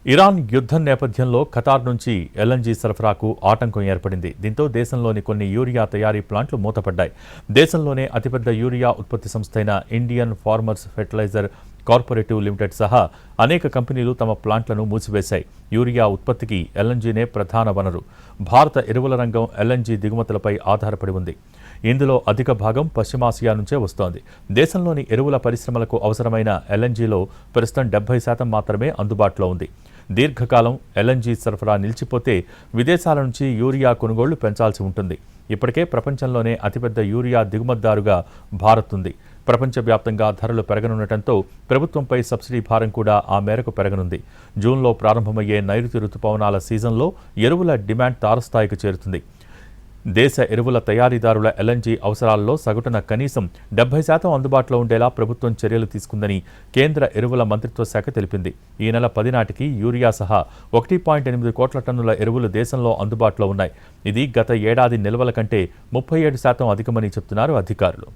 Iran యుద్ధం నేపథ్యంలో Qatar నుంచి ఎల్ఎన్జీ సరఫరాకు ఆటంకం ఏర్పడింది. దీంతో దేశంలోని కొన్ని యూరియా తయారీ ప్లాంట్లు మూతపడ్డాయి. దేశంలోనే అతిపెద్ద యూరియా ఉత్పత్తి సంస్థ అయిన Indian farmers fertiliser cooperative limited సహా అనేక కంపెనీలు తమ ప్లాంట్లను మూసివేశాయి. యూరియా ఉత్పత్తికి ఎల్ఎన్జీనే ప్రధాన వనరు. భారత ఎరువుల రంగం ఎల్ఎన్జీ దిగుమతులపై ఆధారపడి ఉంది. ఇందులో అధిక భాగం పశ్చిమాసియా నుంచే వస్తోంది. దేశంలోని ఎరువుల పరిశ్రమలకు అవసరమైన ఎల్ఎన్జీలో ప్రస్తుతం 70% మాత్రమే అందుబాటులో ఉంది. దీర్ఘకాలం ఎల్ఎన్జీ సరఫరా నిలిచిపోతే విదేశాల నుంచి యూరియా కొనుగోళ్లు పెంచాల్సి ఉంటుంది. ఇప్పటికే ప్రపంచంలోనే అతిపెద్ద యూరియా దిగుమతిదారుగా భారత్ ఉంది. ప్రపంచవ్యాప్తంగా ధరలు పెరగనుండటంతో ప్రభుత్వంపై సబ్సిడీ భారం కూడా ఆ మేరకు పెరగనుంది. జూన్లో ప్రారంభమయ్యే నైరుతి రుతుపవనాల సీజన్లో ఎరువుల డిమాండ్ తారస్థాయికి చేరుతుంది. దేశ ఎరువుల తయారీదారుల ఎల్ఎన్జీ అవసరాల్లో సగటున కనీసం 70% అందుబాటులో ఉండేలా ప్రభుత్వం చర్యలు తీసుకుందని కేంద్ర ఎరువుల మంత్రిత్వ శాఖ తెలిపింది. ఈ నెల 10 నాటికి యూరియా సహా 1.8 కోట్ల టన్నుల ఎరువులు దేశంలో అందుబాటులో ఉన్నాయి. ఇది గత ఏడాది నిల్వల కంటే 37% అధికమని చెబుతున్నారు అధికారులు.